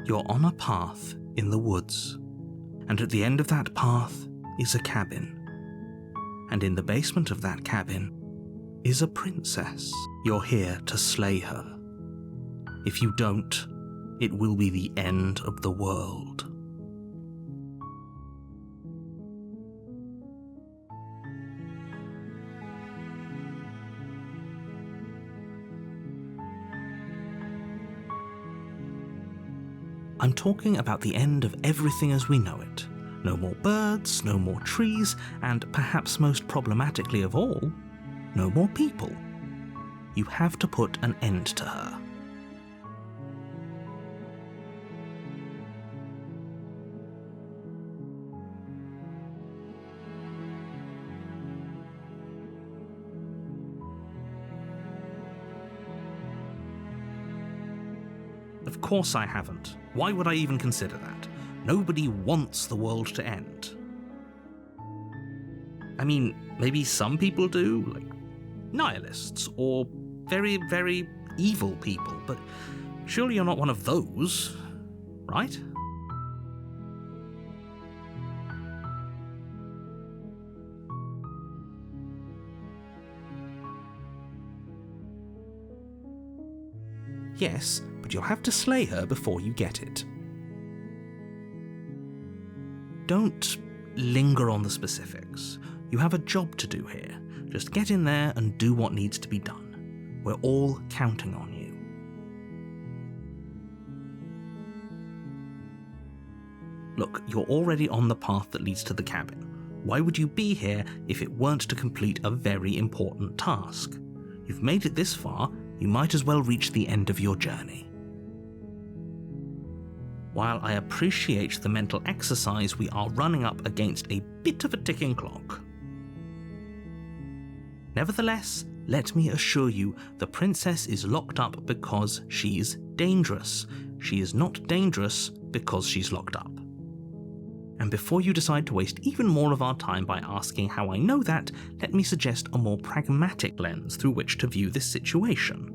You're on a path in the woods, and at the end of that path is a cabin. And in the basement of that cabin is a princess. You're here to slay her. If you don't, it will be the end of the world. I'm talking about the end of everything as we know it. No more birds, no more trees, and perhaps most problematically of all, no more people. You have to put an end to her. Of course I haven't. Why would I even consider that? Nobody wants the world to end. I mean, maybe some people do, like nihilists, or very, very evil people, but surely you're not one of those, right? Yes, but you'll have to slay her before you get it. Don't linger on the specifics. You have a job to do here. Just get in there and do what needs to be done. We're all counting on you. Look, you're already on the path that leads to the cabin. Why would you be here if it weren't to complete a very important task? You've made it this far, you might as well reach the end of your journey. While I appreciate the mental exercise, we are running up against a bit of a ticking clock. Nevertheless, let me assure you, the princess is locked up because she's dangerous. She is not dangerous because she's locked up. And before you decide to waste even more of our time by asking how I know that, let me suggest a more pragmatic lens through which to view this situation.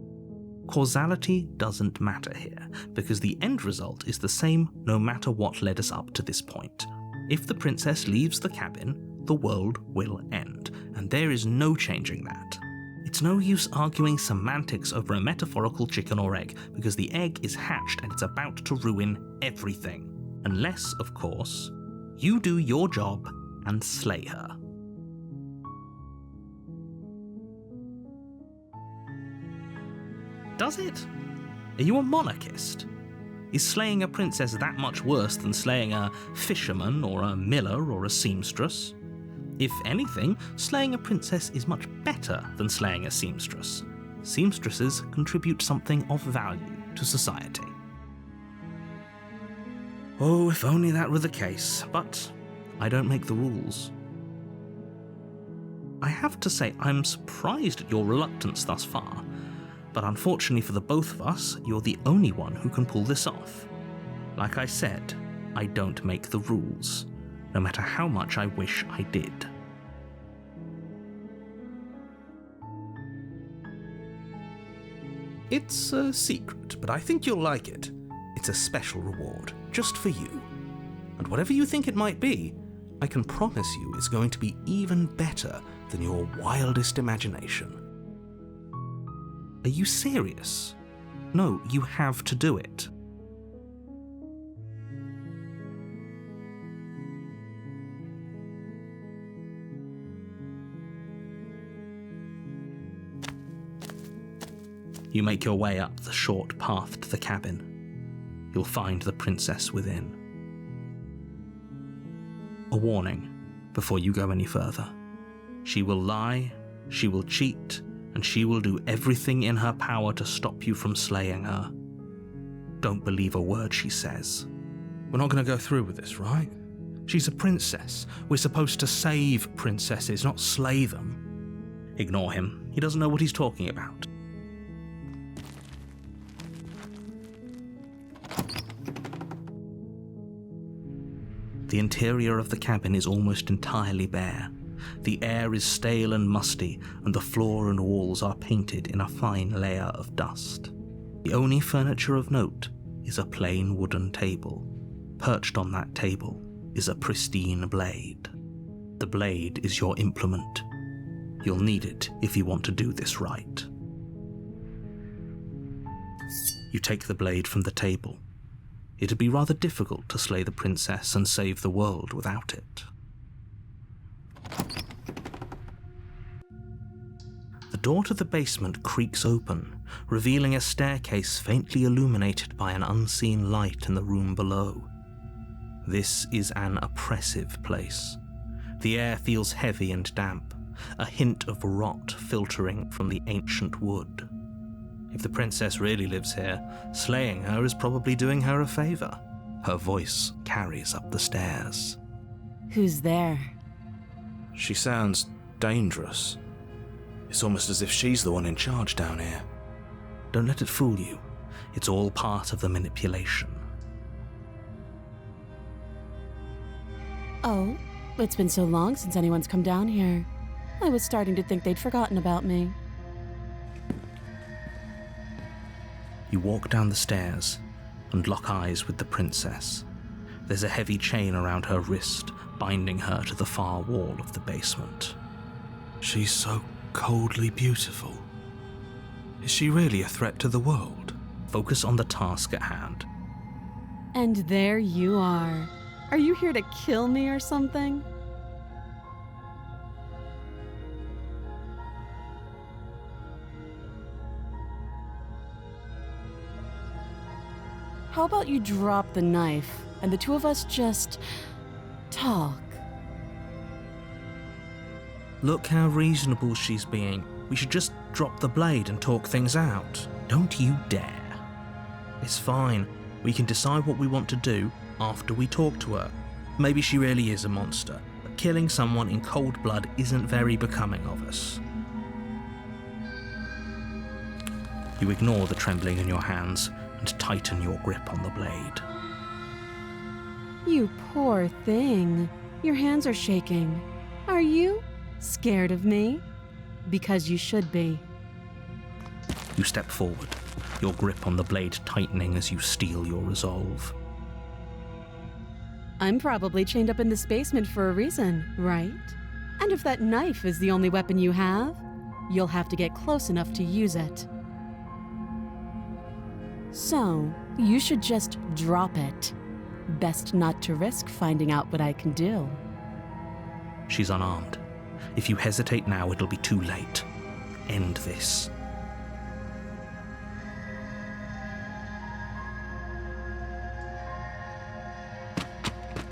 Causality doesn't matter here, because the end result is the same no matter what led us up to this point. If the princess leaves the cabin, the world will end, and there is no changing that. It's no use arguing semantics over a metaphorical chicken or egg, because the egg is hatched and it's about to ruin everything. Unless, of course, you do your job and slay her. Does it? Are you a monarchist? Is slaying a princess that much worse than slaying a fisherman or a miller or a seamstress? If anything, slaying a princess is much better than slaying a seamstress. Seamstresses contribute something of value to society. Oh, if only that were the case, but I don't make the rules. I have to say, I'm surprised at your reluctance thus far, but unfortunately for the both of us, you're the only one who can pull this off. Like I said, I don't make the rules, no matter how much I wish I did. It's a secret, but I think you'll like it. It's a special reward, just for you. And whatever you think it might be, I can promise you it's going to be even better than your wildest imagination. Are you serious? No, you have to do it. You make your way up the short path to the cabin. You'll find the princess within. A warning before you go any further. She will lie, she will cheat, and she will do everything in her power to stop you from slaying her. Don't believe a word she says. We're not going to go through with this, right? She's a princess. We're supposed to save princesses, not slay them. Ignore him. He doesn't know what he's talking about. The interior of the cabin is almost entirely bare. The air is stale and musty, and the floor and walls are painted in a fine layer of dust. The only furniture of note is a plain wooden table. Perched on that table is a pristine blade. The blade is your implement. You'll need it if you want to do this right. You take the blade from the table. It'd be rather difficult to slay the princess and save the world without it. The door to the basement creaks open, revealing a staircase faintly illuminated by an unseen light in the room below. This is an oppressive place. The air feels heavy and damp, a hint of rot filtering from the ancient wood. If the princess really lives here, slaying her is probably doing her a favor. Her voice carries up the stairs. Who's there? She sounds dangerous. It's almost as if she's the one in charge down here. Don't let it fool you. It's all part of the manipulation. Oh, it's been so long since anyone's come down here. I was starting to think they'd forgotten about me. You walk down the stairs and lock eyes with the princess. There's a heavy chain around her wrist, binding her to the far wall of the basement. She's so coldly beautiful. Is she really a threat to the world? Focus on the task at hand. And there you are. Are you here to kill me or something? How about you drop the knife and the two of us just talk? Look how reasonable she's being. We should just drop the blade and talk things out. Don't you dare. It's fine. We can decide what we want to do after we talk to her. Maybe she really is a monster, but killing someone in cold blood isn't very becoming of us. You ignore the trembling in your hands and tighten your grip on the blade. You poor thing. Your hands are shaking. Are you scared of me? Because you should be. You step forward, your grip on the blade tightening as you steel your resolve. I'm probably chained up in this basement for a reason, right? And if that knife is the only weapon you have, you'll have to get close enough to use it. So, you should just drop it. Best not to risk finding out what I can do. She's unarmed. If you hesitate now, it'll be too late. End this.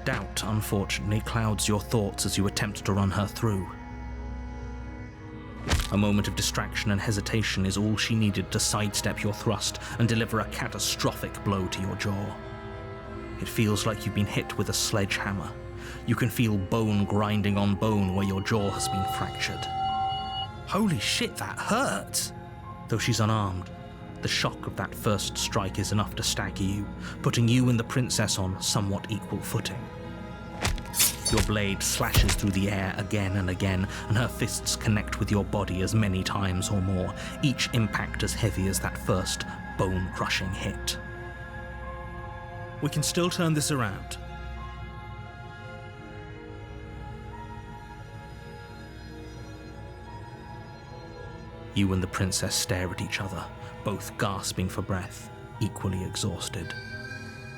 Doubt, unfortunately, clouds your thoughts as you attempt to run her through. A moment of distraction and hesitation is all she needed to sidestep your thrust and deliver a catastrophic blow to your jaw. It feels like you've been hit with a sledgehammer. You can feel bone grinding on bone where your jaw has been fractured. Holy shit, that hurt! Though she's unarmed, the shock of that first strike is enough to stagger you, putting you and the princess on somewhat equal footing. Your blade slashes through the air again and again, and her fists connect with your body as many times or more, each impact as heavy as that first bone-crushing hit. We can still turn this around. You and the princess stare at each other, both gasping for breath, equally exhausted.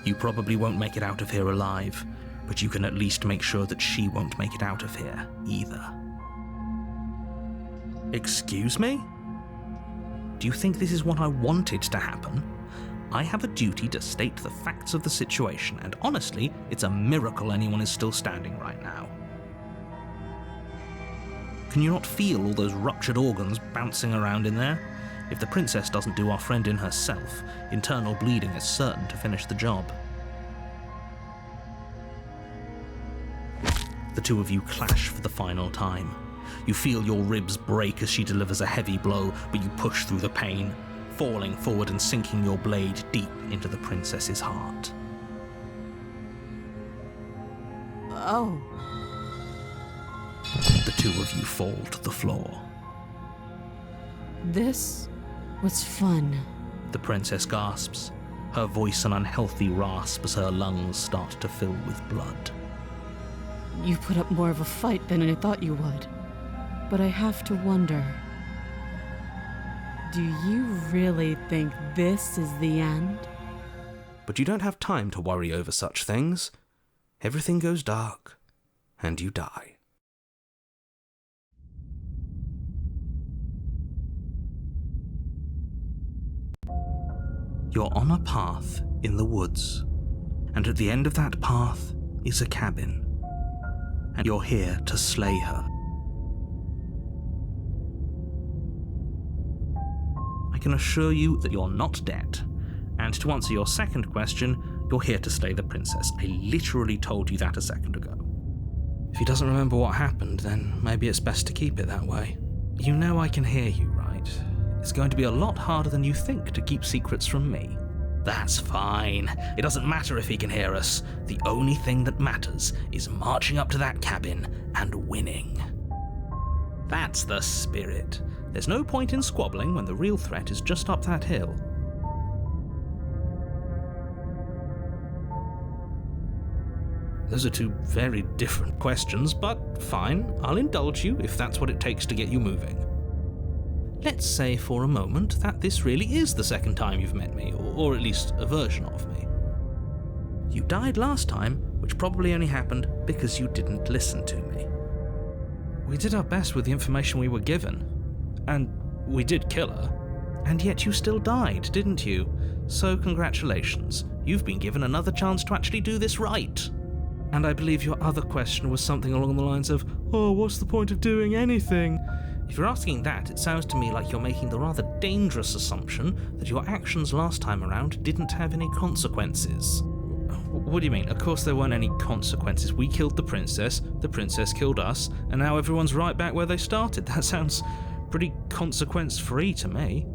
You probably won't make it out of here alive, but you can at least make sure that she won't make it out of here either. Excuse me? Do you think this is what I wanted to happen? I have a duty to state the facts of the situation, and honestly, it's a miracle anyone is still standing right now. Can you not feel all those ruptured organs bouncing around in there? If the princess doesn't do our friend in herself, internal bleeding is certain to finish the job. The two of you clash for the final time. You feel your ribs break as she delivers a heavy blow, but you push through the pain, falling forward and sinking your blade deep into the princess's heart. Oh. The two of you fall to the floor. This was fun. The princess gasps. her voice an unhealthy rasp as her lungs start to fill with blood. You put up more of a fight than I thought you would. But I have to wonder, do you really think this is the end? But you don't have time to worry over such things. Everything goes dark, and you die. You're on a path in the woods, and at the end of that path is a cabin, and you're here to slay her. I can assure you that you're not dead, and to answer your second question, you're here to slay the princess. I literally told you that a second ago. If he doesn't remember what happened, then maybe it's best to keep it that way. You know I can hear you, right? It's going to be a lot harder than you think to keep secrets from me. That's fine. It doesn't matter if he can hear us. The only thing that matters is marching up to that cabin and winning. That's the spirit. There's no point in squabbling when the real threat is just up that hill. Those are two very different questions, but fine, I'll indulge you if that's what it takes to get you moving. Let's say for a moment that this really is the second time you've met me, or at least a version of me. You died last time, which probably only happened because you didn't listen to me. We did our best with the information we were given, and we did kill her, and yet you still died, didn't you? So congratulations, you've been given another chance to actually do this right. And I believe your other question was something along the lines of, oh, what's the point of doing anything? If you're asking that, it sounds to me like you're making the rather dangerous assumption that your actions last time around didn't have any consequences. What do you mean? Of course there weren't any consequences. We killed the princess killed us, and now everyone's right back where they started. That sounds pretty consequence-free to me.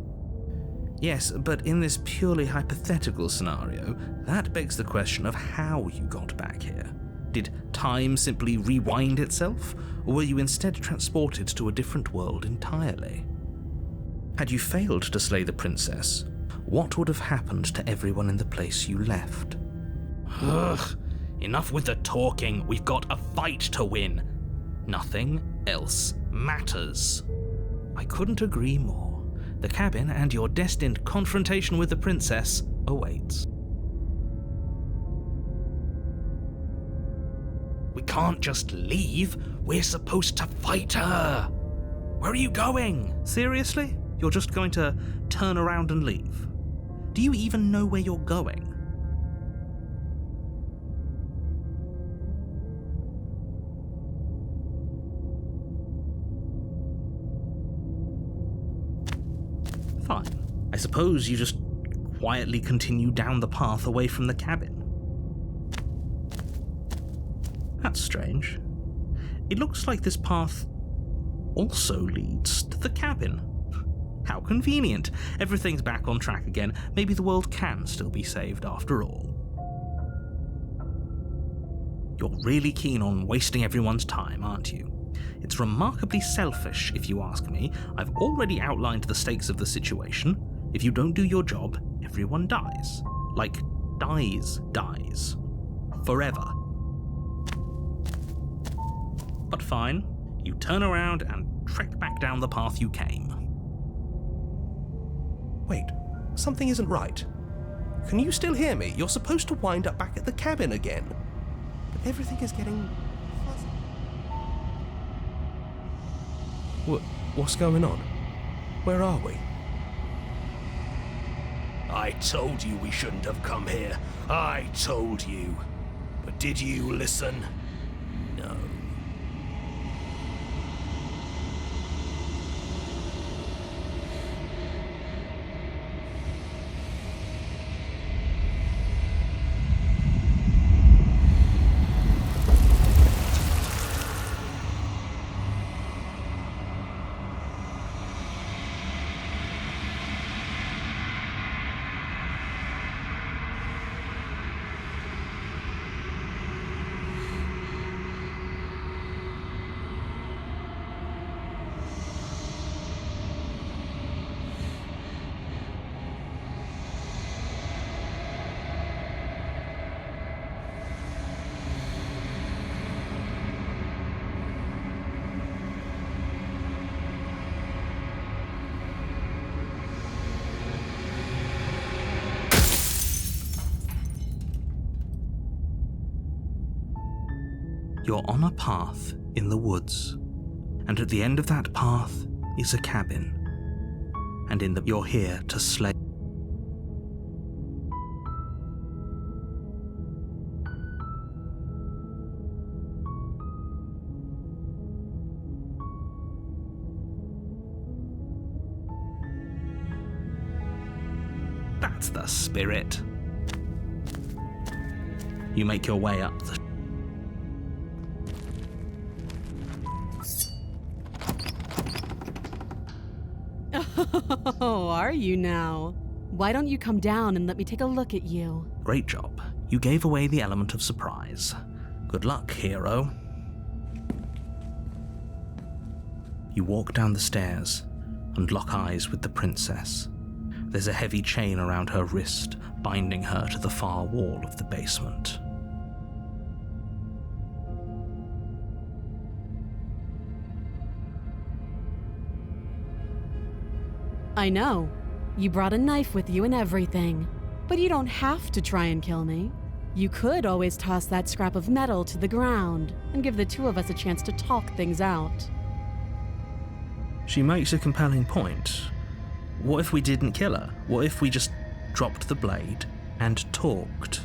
Yes, but in this purely hypothetical scenario, that begs the question of how you got back here. Did time simply rewind itself, or were you instead transported to a different world entirely? Had you failed to slay the princess, what would have happened to everyone in the place you left? Ugh, enough with the talking, we've got a fight to win. Nothing else matters. I couldn't agree more. The cabin and your destined confrontation with the princess awaits. We can't just leave. We're supposed to fight her. Where are you going? Seriously? You're just going to turn around and leave? Do you even know where you're going? Fine. I suppose you just quietly continue down the path away from the cabin. That's strange. It looks like this path also leads to the cabin. How convenient. Everything's back on track again. Maybe the world can still be saved after all. You're really keen on wasting everyone's time, aren't you? It's remarkably selfish, if you ask me. I've already outlined the stakes of the situation. If you don't do your job, everyone dies. Like, dies. Forever. But fine, you turn around and trek back down the path you came. Wait, something isn't right. Can you still hear me? You're supposed to wind up back at the cabin again. But everything is getting fuzzy. What's going on? Where are we? I told you we shouldn't have come here. I told you. But did you listen? No. You're on a path in the woods, and at the end of that path is a cabin. And you're here to slay. That's the spirit. You make your way up the... Oh, are you now? Why don't you come down and let me take a look at you? Great job. You gave away the element of surprise. Good luck, hero. You walk down the stairs and lock eyes with the princess. There's a heavy chain around her wrist, binding her to the far wall of the basement. I know. You brought a knife with you and everything. But you don't have to try and kill me. You could always toss that scrap of metal to the ground and give the two of us a chance to talk things out. She makes a compelling point. What if we didn't kill her? What if we just dropped the blade and talked?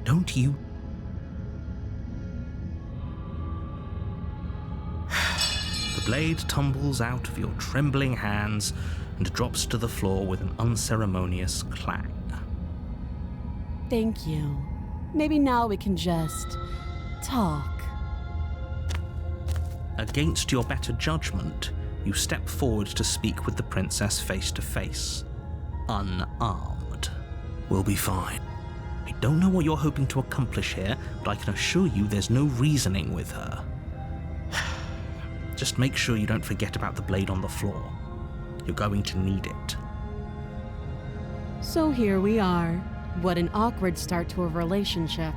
Don't you... The blade tumbles out of your trembling hands and drops to the floor with an unceremonious clang. Thank you. Maybe now we can just... talk. Against your better judgment, you step forward to speak with the princess face to face. Unarmed. We'll be fine. I don't know what you're hoping to accomplish here, but I can assure you there's no reasoning with her. Just make sure you don't forget about the blade on the floor. You're going to need it. So here we are. What an awkward start to a relationship.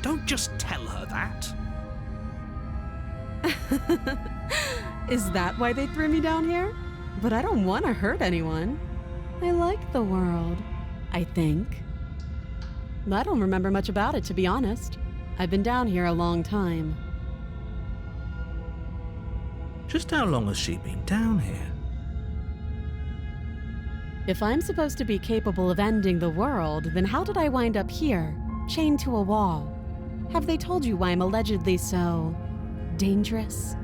Don't just tell her that. Is that why they threw me down here? But I don't want to hurt anyone. I like the world, I think. I don't remember much about it, to be honest. I've been down here a long time. Just how long has she been down here? If I'm supposed to be capable of ending the world, then how did I wind up here, chained to a wall? Have they told you why I'm allegedly so... dangerous?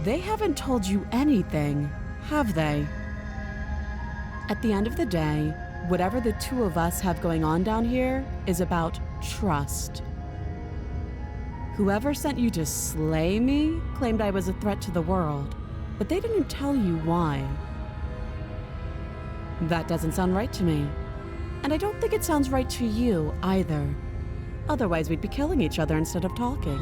They haven't told you anything, have they? At the end of the day, whatever the two of us have going on down here is about trust. Whoever sent you to slay me claimed I was a threat to the world, but they didn't tell you why. That doesn't sound right to me. And I don't think it sounds right to you either. Otherwise, we'd be killing each other instead of talking.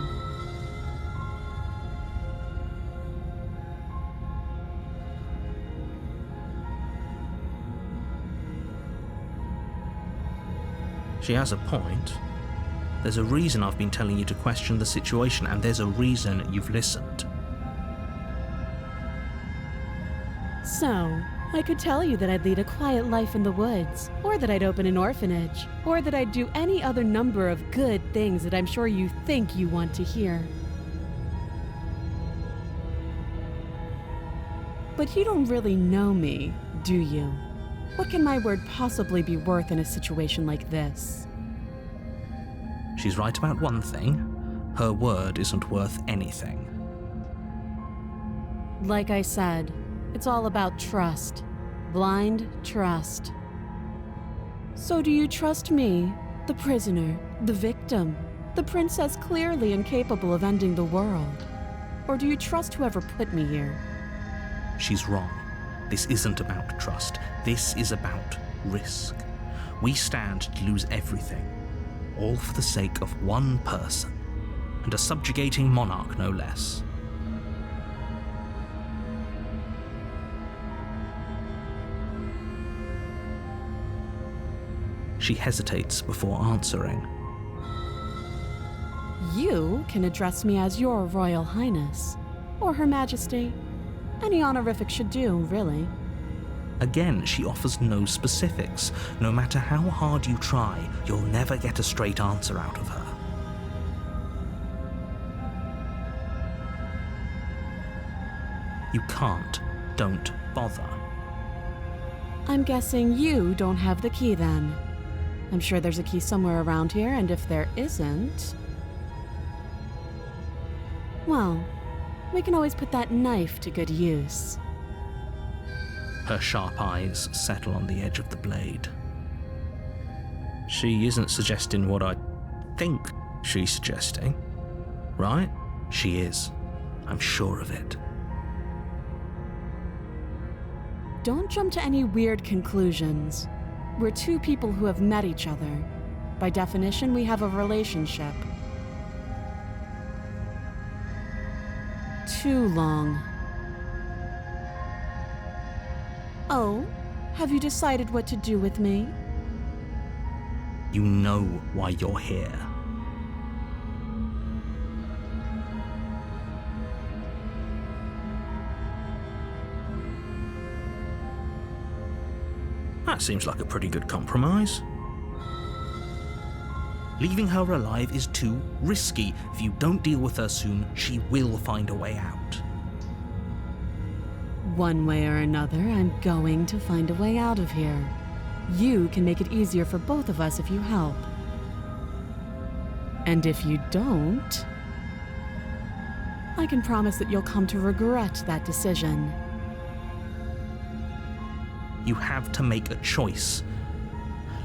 She has a point. There's a reason I've been telling you to question the situation, and there's a reason you've listened. So, I could tell you that I'd lead a quiet life in the woods, or that I'd open an orphanage, or that I'd do any other number of good things that I'm sure you think you want to hear. But you don't really know me, do you? What can my word possibly be worth in a situation like this? She's right about one thing. Her word isn't worth anything. Like I said, it's all about trust. Blind trust. So do you trust me, the prisoner, the victim, the princess clearly incapable of ending the world? Or do you trust whoever put me here? She's wrong. This isn't about trust. This is about risk. We stand to lose everything, all for the sake of one person, and a subjugating monarch no less. She hesitates before answering. You can address me as Your Royal Highness, or Her Majesty. Any honorific should do, really. Again, she offers no specifics. No matter how hard you try, you'll never get a straight answer out of her. You can't. Don't bother. I'm guessing you don't have the key then. I'm sure there's a key somewhere around here, and if there isn't... well, we can always put that knife to good use. Her sharp eyes settle on the edge of the blade. She isn't suggesting what I think she's suggesting, right? She is. I'm sure of it. Don't jump to any weird conclusions. We're two people who have met each other. By definition, we have a relationship. Too long. Oh, have you decided what to do with me? You know why you're here. That seems like a pretty good compromise. Leaving her alive is too risky. If you don't deal with her soon, she will find a way out. One way or another, I'm going to find a way out of here. You can make it easier for both of us if you help. And if you don't, I can promise that you'll come to regret that decision. You have to make a choice.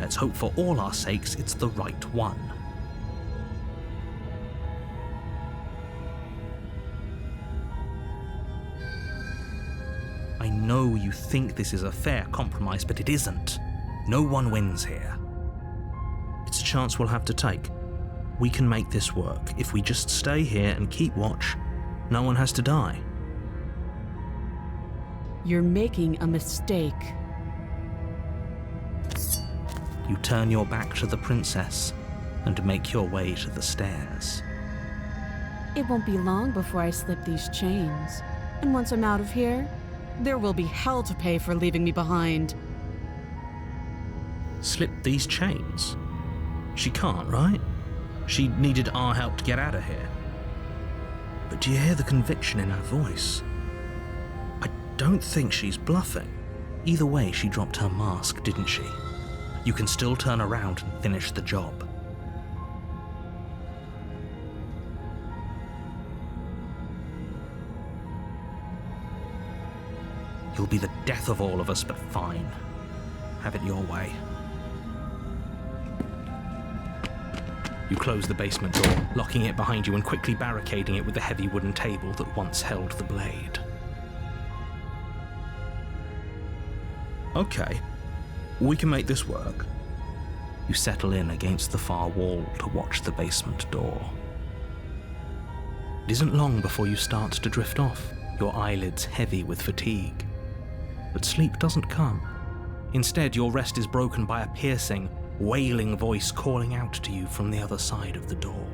Let's hope for all our sakes it's the right one. I know you think this is a fair compromise, but it isn't. No one wins here. It's a chance we'll have to take. We can make this work. If we just stay here and keep watch, no one has to die. You're making a mistake. You turn your back to the princess and make your way to the stairs. It won't be long before I slip these chains. And once I'm out of here, there will be hell to pay for leaving me behind. Slip these chains? She can't, right? She needed our help to get out of here. But do you hear the conviction in her voice? I don't think she's bluffing. Either way, she dropped her mask, didn't she? You can still turn around and finish the job. You'll be the death of all of us, but fine. Have it your way. You close the basement door, locking it behind you and quickly barricading it with the heavy wooden table that once held the blade. Okay, we can make this work. You settle in against the far wall to watch the basement door. It isn't long before you start to drift off, your eyelids heavy with fatigue. But sleep doesn't come. Instead, your rest is broken by a piercing, wailing voice calling out to you from the other side of the door.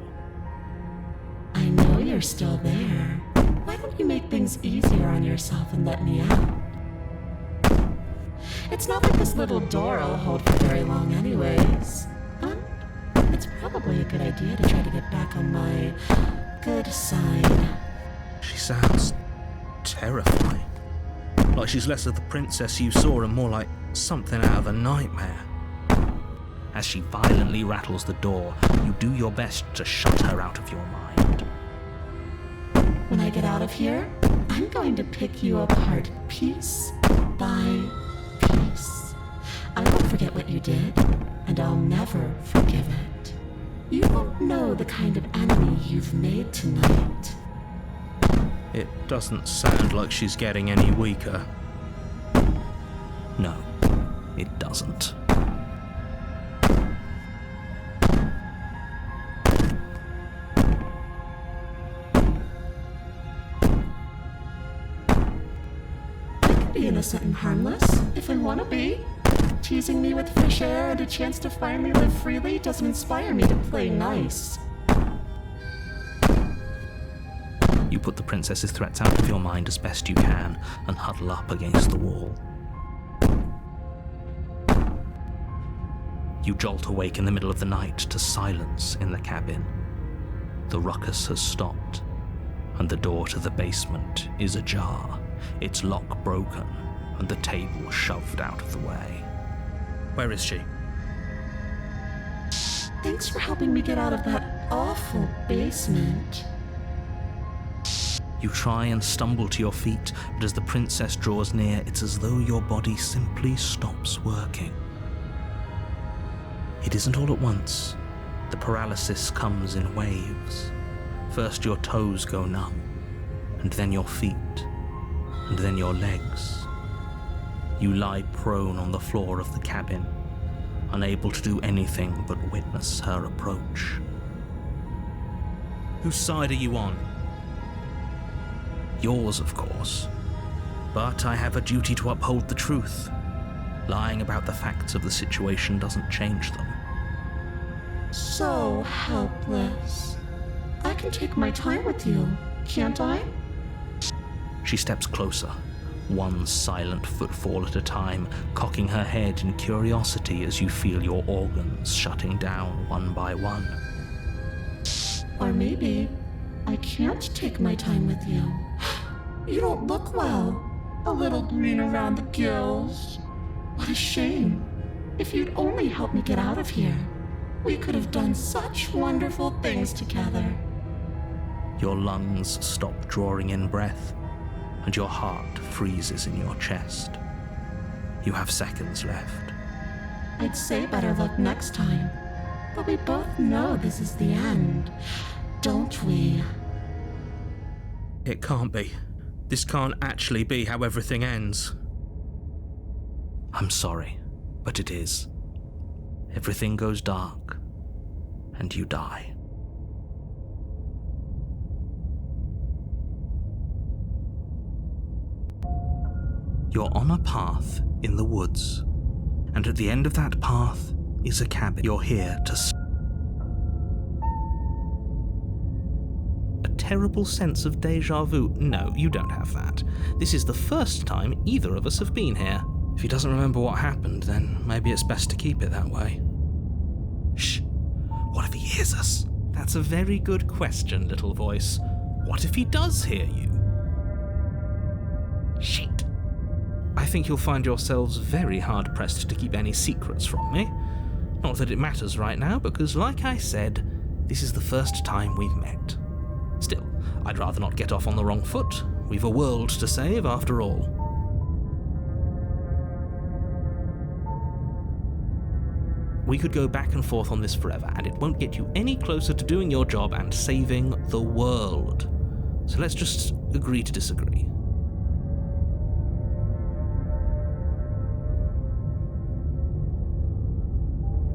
I know you're still there. Why don't you make things easier on yourself and let me out? It's not like this little door will hold for very long anyways. It's probably a good idea to try to get back on my good side. She sounds terrifying. Like she's less of the princess you saw and more like something out of a nightmare. As she violently rattles the door, you do your best to shut her out of your mind. When I get out of here, I'm going to pick you apart piece by piece. I won't forget what you did, and I'll never forgive it. You won't know the kind of enemy you've made tonight. It doesn't sound like she's getting any weaker. No, it doesn't. I can be innocent and harmless if I want to be. Teasing me with fresh air and a chance to finally live freely doesn't inspire me to play nice. You put the princess's threats out of your mind as best you can and huddle up against the wall. You jolt awake in the middle of the night to silence in the cabin. The ruckus has stopped, and the door to the basement is ajar, its lock broken, and the table shoved out of the way. Where is she? Thanks for helping me get out of that awful basement. You try and stumble to your feet, but as the princess draws near, it's as though your body simply stops working. It isn't all at once. The paralysis comes in waves. First your toes go numb, and then your feet, and then your legs. You lie prone on the floor of the cabin, unable to do anything but witness her approach. Whose side are you on? Yours, of course. But I have a duty to uphold the truth. Lying about the facts of the situation doesn't change them. So helpless. I can take my time with you, can't I? She steps closer, one silent footfall at a time, cocking her head in curiosity as you feel your organs shutting down one by one. Or maybe I can't take my time with you. You don't look well. A little green around the gills. What a shame. If you'd only help me get out of here, we could have done such wonderful things together. Your lungs stop drawing in breath, and your heart freezes in your chest. You have seconds left. I'd say better luck next time, but we both know this is the end, don't we? It can't be. This can't actually be how everything ends. I'm sorry, but it is. Everything goes dark, and you die. You're on a path in the woods, and at the end of that path is a cabin. You're here to A terrible sense of déjà vu. No, you don't have that. This is the first time either of us have been here. If he doesn't remember what happened, then maybe it's best to keep it that way. Shh. What if he hears us? That's a very good question, little voice. What if he does hear you? Shit. I think you'll find yourselves very hard-pressed to keep any secrets from me. Not that it matters right now, because like I said, this is the first time we've met. Still, I'd rather not get off on the wrong foot. We've a world to save, after all. We could go back and forth on this forever, and it won't get you any closer to doing your job and saving the world. So let's just agree to disagree.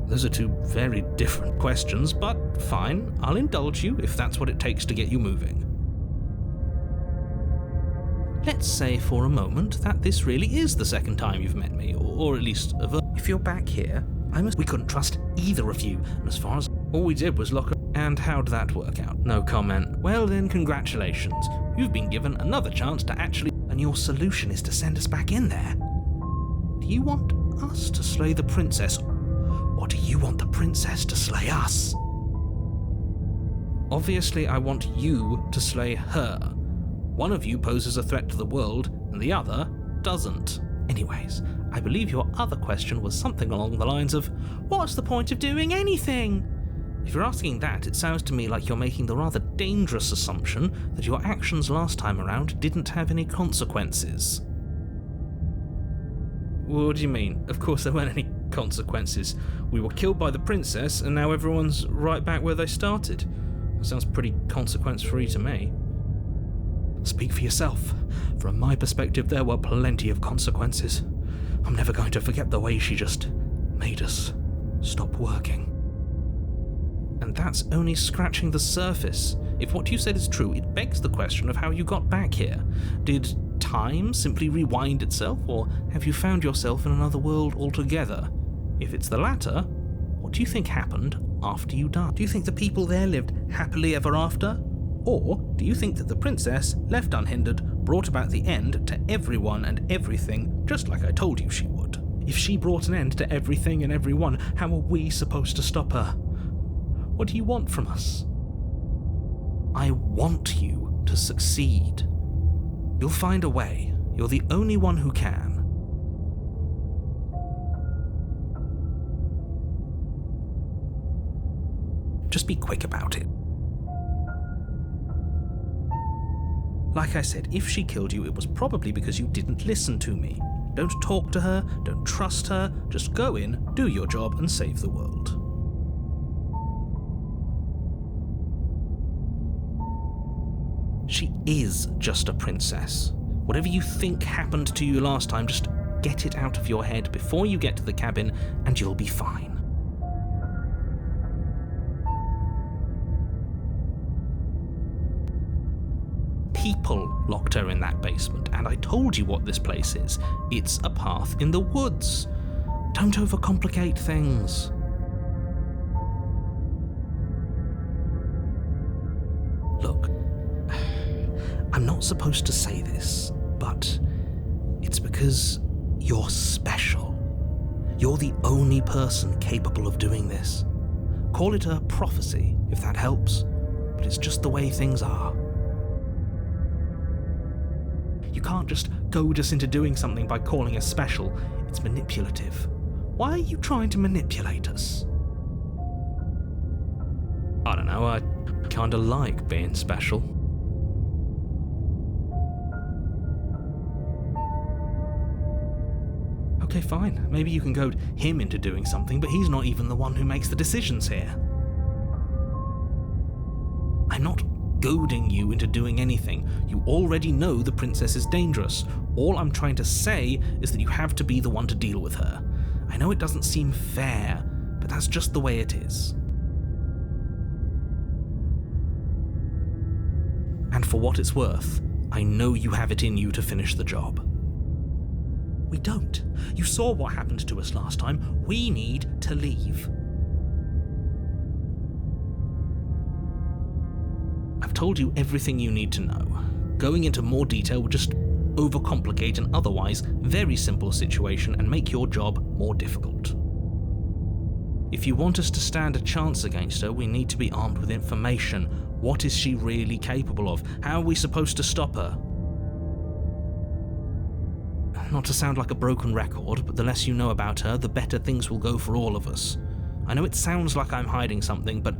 Those are two very different questions, but fine, I'll indulge you if that's what it takes to get you moving. Let's say for a moment that this really is the second time you've met me, or at least if you're back here, we couldn't trust either of you, and as far as all we did was lock up. And how'd that work out? No comment. Well then, congratulations. You've been given another chance to actually... And your solution is to send us back in there. Do you want us to slay the princess? Or do you want the princess to slay us? Obviously, I want you to slay her. One of you poses a threat to the world, and the other doesn't. Anyways, I believe your other question was something along the lines of, what's the point of doing anything? If you're asking that, it sounds to me like you're making the rather dangerous assumption that your actions last time around didn't have any consequences. What do you mean? Of course there weren't any consequences. We were killed by the princess, and now everyone's right back where they started. That sounds pretty consequence-free to me. Speak for yourself. From my perspective, there were plenty of consequences. I'm never going to forget the way she just made us stop working. And that's only scratching the surface. If what you said is true, it begs the question of how you got back here. Did time simply rewind itself, or have you found yourself in another world altogether? If it's the latter, what do you think happened after you died? Do you think the people there lived happily ever after? Or do you think that the princess, left unhindered, brought about the end to everyone and everything, just like I told you she would? If she brought an end to everything and everyone, how are we supposed to stop her? What do you want from us? I want you to succeed. You'll find a way. You're the only one who can. Just be quick about it. Like I said, if she killed you, it was probably because you didn't listen to me. Don't talk to her, don't trust her, just go in, do your job, and save the world. She is just a princess. Whatever you think happened to you last time, just get it out of your head before you get to the cabin, and you'll be fine. People locked her in that basement, and I told you what this place is. It's a path in the woods. Don't overcomplicate things. Look, I'm not supposed to say this, but it's because you're special. You're the only person capable of doing this. Call it a prophecy, if that helps, but it's just the way things are. You can't just goad us into doing something by calling us special. It's manipulative. Why are you trying to manipulate us? I don't know, I kinda like being special. Okay, fine. Maybe you can goad him into doing something, but he's not even the one who makes the decisions here. I'm not goading you into doing anything. You already know the princess is dangerous. All I'm trying to say is that you have to be the one to deal with her. I know it doesn't seem fair, but that's just the way it is. And for what it's worth, I know you have it in you to finish the job. We don't. You saw what happened to us last time. We need to leave. I've told you everything you need to know. Going into more detail would just overcomplicate an otherwise very simple situation and make your job more difficult. If you want us to stand a chance against her, we need to be armed with information. What is she really capable of? How are we supposed to stop her? Not to sound like a broken record, but the less you know about her, the better things will go for all of us. I know it sounds like I'm hiding something, but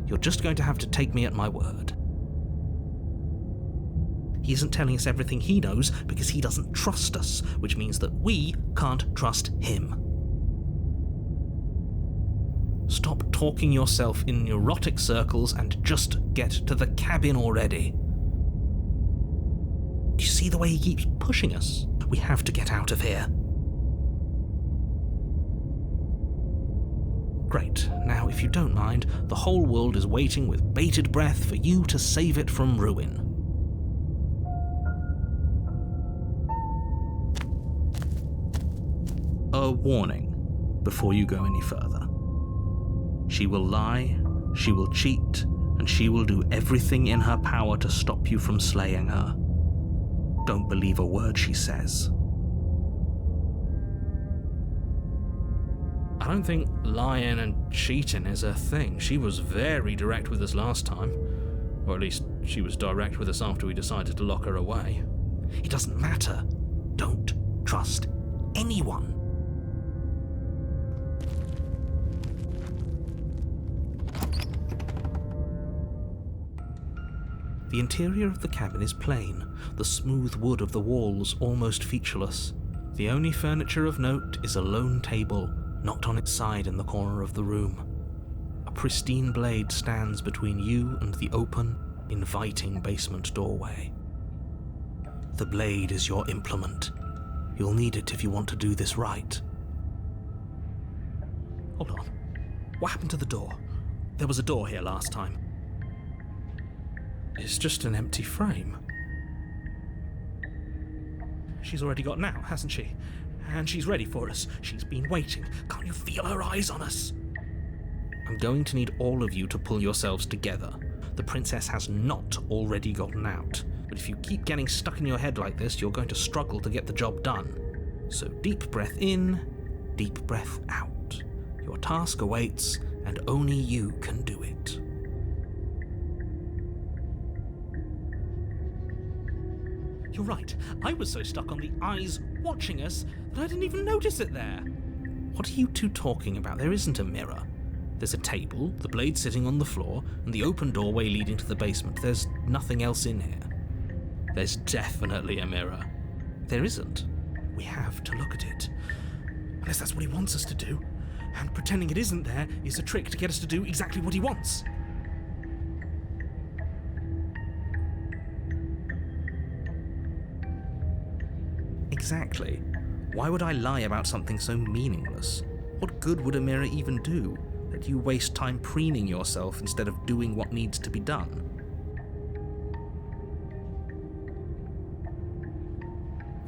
you're just going to have to take me at my word. He isn't telling us everything he knows because he doesn't trust us, which means that we can't trust him. Stop talking yourself in neurotic circles and just get to the cabin already. Do you see the way he keeps pushing us? We have to get out of here. Great. Now, if you don't mind, the whole world is waiting with bated breath for you to save it from ruin. A warning before you go any further. She will lie, she will cheat, and she will do everything in her power to stop you from slaying her. Don't believe a word she says. I don't think lying and cheating is her thing. She was very direct with us last time. Or at least she was direct with us after we decided to lock her away. It doesn't matter. Don't trust anyone. The interior of the cabin is plain, the smooth wood of the walls almost featureless. The only furniture of note is a lone table, knocked on its side in the corner of the room. A pristine blade stands between you and the open, inviting basement doorway. The blade is your implement. You'll need it if you want to do this right. Hold on. What happened to the door? There was a door here last time. It's just an empty frame. She's already gotten out, hasn't she? And she's ready for us. She's been waiting. Can't you feel her eyes on us? I'm going to need all of you to pull yourselves together. The princess has not already gotten out. But if you keep getting stuck in your head like this, you're going to struggle to get the job done. So deep breath in, deep breath out. Your task awaits, and only you can do it. You're right. I was so stuck on the eyes watching us that I didn't even notice it there. What are you two talking about? There isn't a mirror. There's a table, the blade sitting on the floor, and the open doorway leading to the basement. There's nothing else in here. There's definitely a mirror. There isn't. We have to look at it. Unless that's what he wants us to do. And pretending it isn't there is a trick to get us to do exactly what he wants. Exactly. Why would I lie about something so meaningless? What good would a mirror even do? Let you waste time preening yourself instead of doing what needs to be done.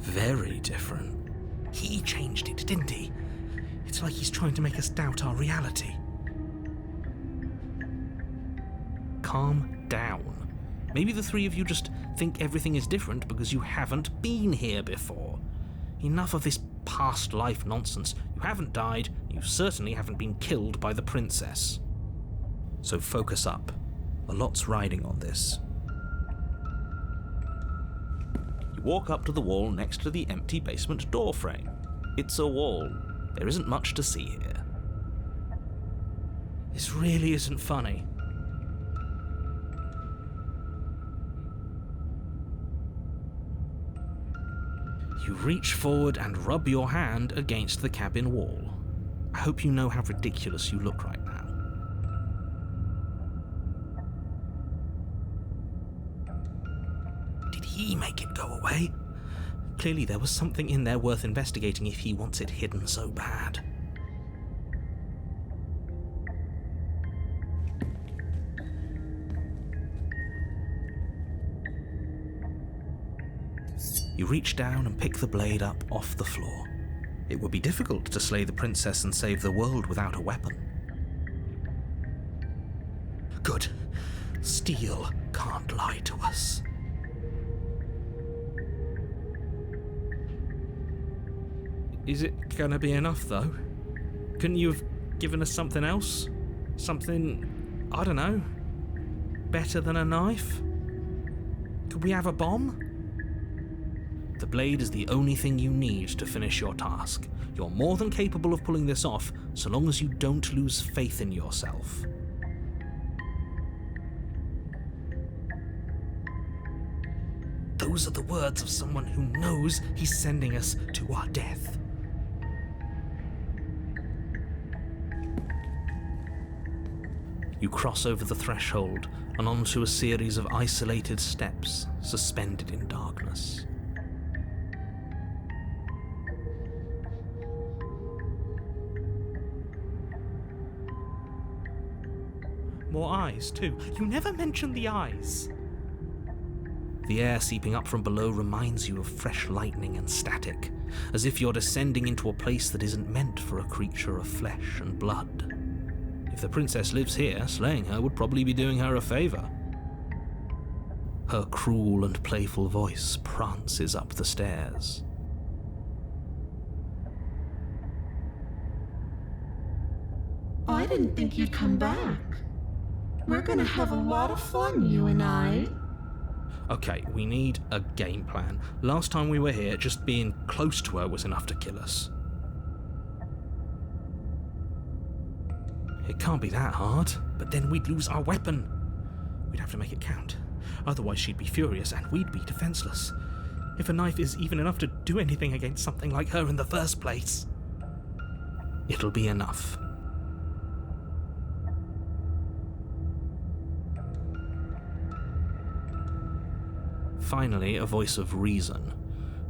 Very different. He changed it, didn't he? It's like he's trying to make us doubt our reality. Calm down. Maybe the three of you just think everything is different because you haven't been here before. Enough of this past life nonsense. You haven't died, you certainly haven't been killed by the princess. So focus up. A lot's riding on this. You walk up to the wall next to the empty basement door frame. It's a wall. There isn't much to see here. This really isn't funny. You reach forward and rub your hand against the cabin wall. I hope you know how ridiculous you look right now. Did he make it go away? Clearly there was something in there worth investigating if he wants it hidden so bad. You reach down and pick the blade up off the floor. It would be difficult to slay the princess and save the world without a weapon. Good. Steel can't lie to us. Is it gonna be enough, though? Couldn't you have given us something else? Something, I don't know, better than a knife? Could we have a bomb? The blade is the only thing you need to finish your task. You're more than capable of pulling this off, so long as you don't lose faith in yourself. Those are the words of someone who knows he's sending us to our death. You cross over the threshold and onto a series of isolated steps suspended in darkness. More eyes, too. You never mention the eyes. The air seeping up from below reminds you of fresh lightning and static, as if you're descending into a place that isn't meant for a creature of flesh and blood. If the princess lives here, slaying her would probably be doing her a favor. Her cruel and playful voice prances up the stairs. I didn't think you'd come back. We're gonna have a lot of fun, you and I. Okay, we need a game plan. Last time we were here, just being close to her was enough to kill us. It can't be that hard, but then we'd lose our weapon. We'd have to make it count. Otherwise she'd be furious and we'd be defenseless. If a knife is even enough to do anything against something like her in the first place. It'll be enough. Finally, a voice of reason.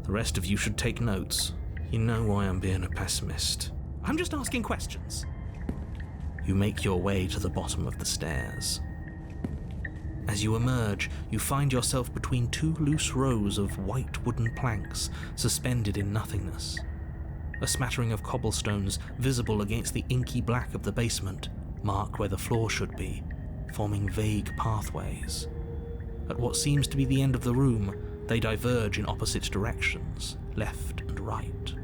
The rest of you should take notes. You know why I'm being a pessimist. I'm just asking questions. You make your way to the bottom of the stairs. As you emerge, you find yourself between two loose rows of white wooden planks suspended in nothingness. A smattering of cobblestones visible against the inky black of the basement mark where the floor should be, forming vague pathways. At what seems to be the end of the room, they diverge in opposite directions, left and right.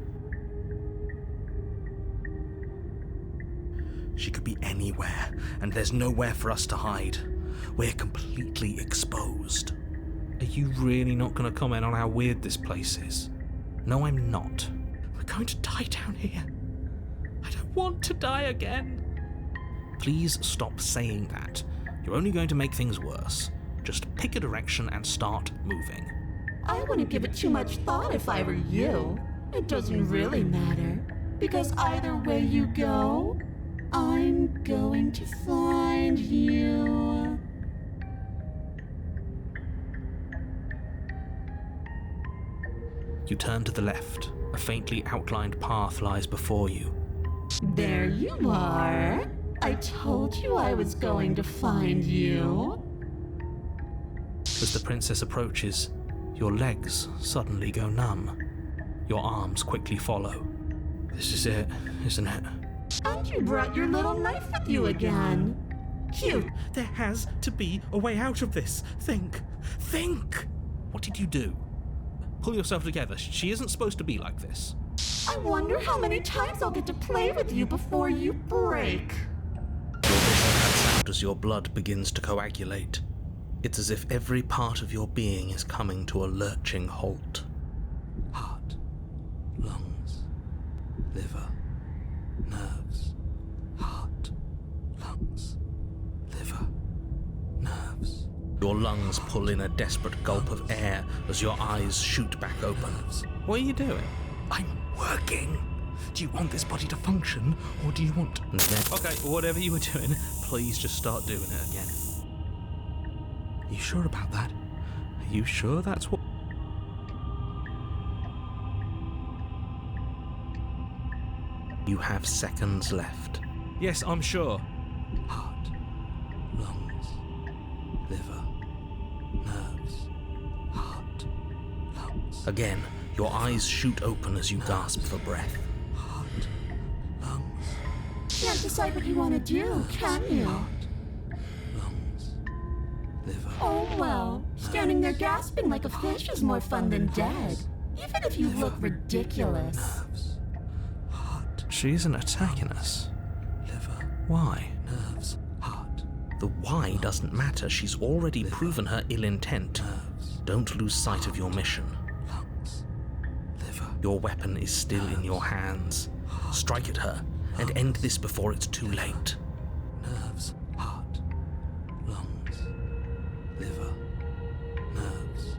She could be anywhere, and there's nowhere for us to hide. We're completely exposed. Are you really not going to comment on how weird this place is? No, I'm not. We're going to die down here. I don't want to die again. Please stop saying that. You're only going to make things worse. Just pick a direction and start moving. I wouldn't give it too much thought if I were you. It doesn't really matter, because either way you go, I'm going to find you. You turn to the left. A faintly outlined path lies before you. There you are. I told you I was going to find you. As the princess approaches, your legs suddenly go numb. Your arms quickly follow. This is it, isn't it? And you brought your little knife with you again. Cute. There has to be a way out of this. Think. What did you do? Pull yourself together. She isn't supposed to be like this. I wonder how many times I'll get to play with you before you break. Your vision cuts out as your blood begins to coagulate. It's as if every part of your being is coming to a lurching halt. Heart, lungs, liver, nerves. Heart, lungs, liver, nerves. Your lungs pull in a desperate gulp of air as your eyes shoot back open. What are you doing? I'm working. Do you want this body to function, or do you want... Okay, whatever you were doing, please just start doing it again. Are you sure about that? Are you sure that's what... You have seconds left. Yes, I'm sure. Heart, lungs, liver, nerves, heart, lungs. Again, your eyes shoot open as you gasp for breath. Heart, lungs. Can't decide what you want to do, can you? Lungs, liver. Oh well, standing there gasping like a fish is more fun than dead. Even if you look ridiculous. Nerves, heart. She isn't attacking us. Liver. Why? Nerves, heart. The why doesn't matter. She's already proven her ill intent. Nerves. Don't lose sight of your mission. Lungs, liver. Your weapon is still in your hands. Strike at her and end this before it's too late. Nerves, heart, lungs, liver, nerves.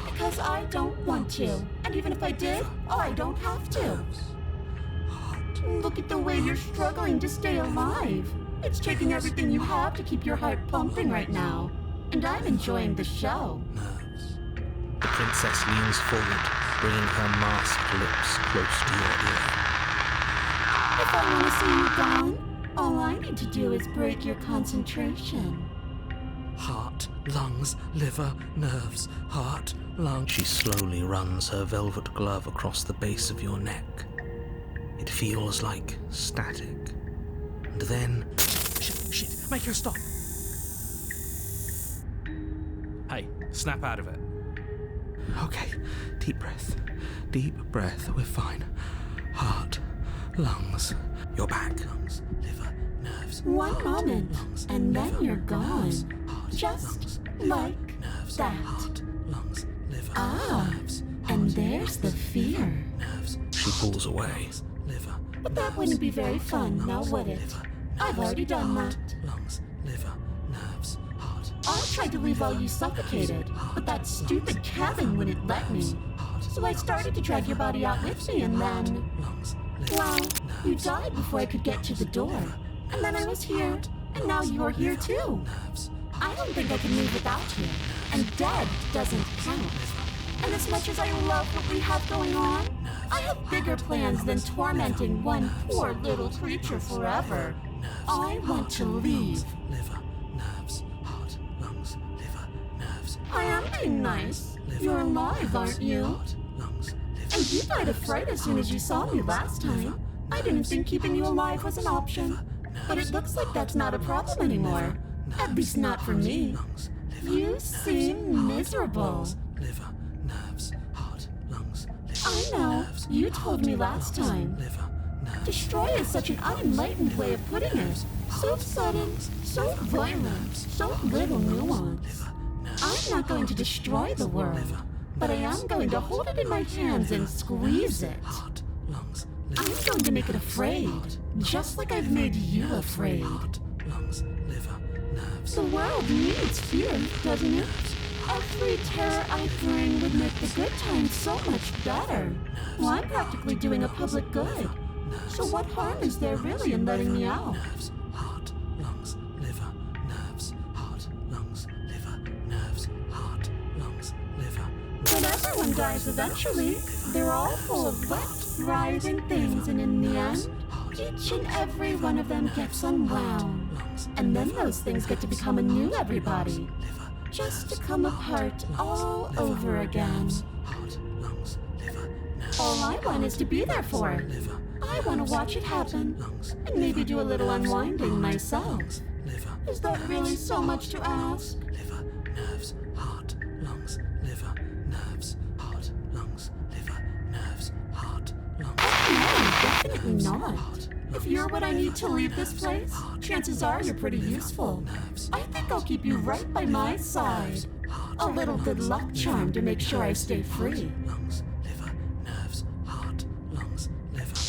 Because I don't want to. And even if I did, I don't have to. Look at the way you're struggling to stay alive. It's taking everything you have to keep your heart pumping right now. And I'm enjoying the show. Nerves. The princess leans forward, bringing her masked lips close to your ear. If I want to see you gone, all I need to do is break your concentration. Heart, lungs, liver, nerves, heart, lungs. She slowly runs her velvet glove across the base of your neck. It feels like static. And then... Shit, make her stop! Hey, snap out of it. Okay, deep breath, we're fine. Heart, lungs, you're back. Lungs, liver, nerves. One moment, lungs, and then liver, you're gone. nerves, heart, Just lungs, like nerves, that. Heart, lungs, liver, Ah, nerves, and heart, there's the fear. nerves. She pulls away. Liver, But that wouldn't be very fun, now would it? I've already done that. lungs, liver, nerves, heart. I tried to leave while you suffocated, but that stupid cabin wouldn't let me. So I started to drag your body out with me, and then... Well, you died before I could get to the door. And then I was here, and now you're here too. I don't think I can leave without you. And dead doesn't count. And as much as I love what we have going on, I have bigger plans than tormenting one poor little creature forever. I want to leave. Liver, nerves, heart, lungs, playing nice. You're alive, aren't you? And you died of fright as soon as you saw me last time. I didn't think keeping you alive was an option. But it looks like that's not a problem anymore. At least not for me. You seem miserable. I know. You told me last time. Destroy is such an unenlightened way of putting it. So sudden, so violent, so little nuance. I'm not going to destroy the world, but I am going to hold it in my hands and squeeze it. I'm going to make it afraid, just like I've made you afraid. The world needs fear, doesn't it? Every terror I bring would make the good times so much better. Well, I'm practically doing a public good. So what harm is there really in letting me out? But everyone dies eventually. They're all full of wet, writhing things, and in the end, each and every one of them gets unwound. And then those things get to become a new everybody. Just to come apart all over again. All I want is to be there for it. I want to watch it happen, and maybe do a little unwinding myself. Is that really so much to ask? Liver, nerves, heart, lungs, liver, nerves, heart, lungs, liver, nerves, heart, lungs. No, definitely not. If you're what I need to leave this place, chances are you're pretty useful. I think I'll keep you right by my side. A little good luck charm to make sure I stay free.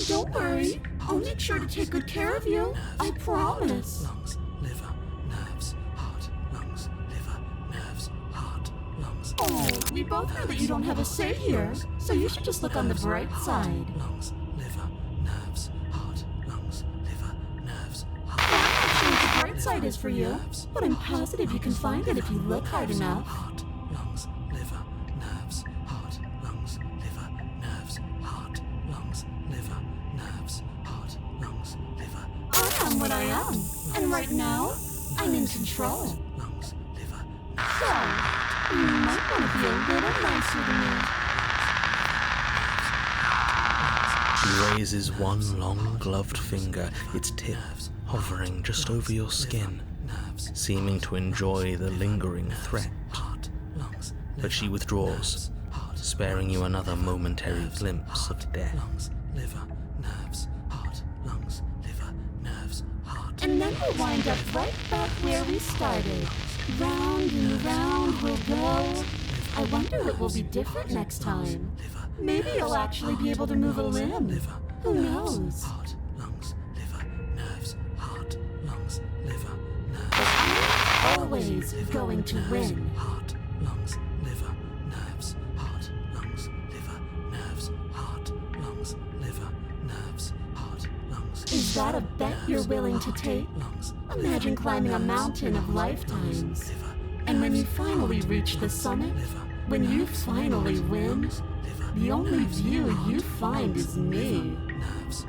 Don't worry, I'll make sure to take good care of you. I promise. Lungs, liver, nerves, heart, lungs, liver, nerves, heart, lungs. Oh, we both know that you don't have a say here, so you should just look on the bright side. Lungs, liver, nerves, heart, lungs, liver, nerves, heart. I'm not sure what the bright side is for you, but I'm positive you can find it if you look hard enough. Heart, lungs, liver, nerves, heart, lungs, liver, nerves, heart, lungs, liver, nerves, heart, lungs, liver. I am what I am, and right now, I'm in control. Lungs, liver, So, you might want to be a little nicer to me. She raises one long gloved finger, its tip hovering just over your skin, seeming to enjoy the lingering threat. But she withdraws, sparing you another momentary glimpse of death. lungs, liver, nerves, heart, lungs, liver, nerves, heart. And then we'll wind up right back where we started. Round and round we'll go. I wonder what will be different next time. Maybe you'll actually be able to move a limb. Who knows? Heart, lungs, liver, nerves, heart, lungs, liver, nerves. But I'm always going to win. Heart, lungs, liver, nerves, heart, lungs, liver, nerves, heart, lungs, liver, nerves, heart, lungs. Is that a bet you're willing to take? Imagine climbing a mountain of lifetimes. And when you finally reach the summit, when you finally win, the only view you find is me. Nerves,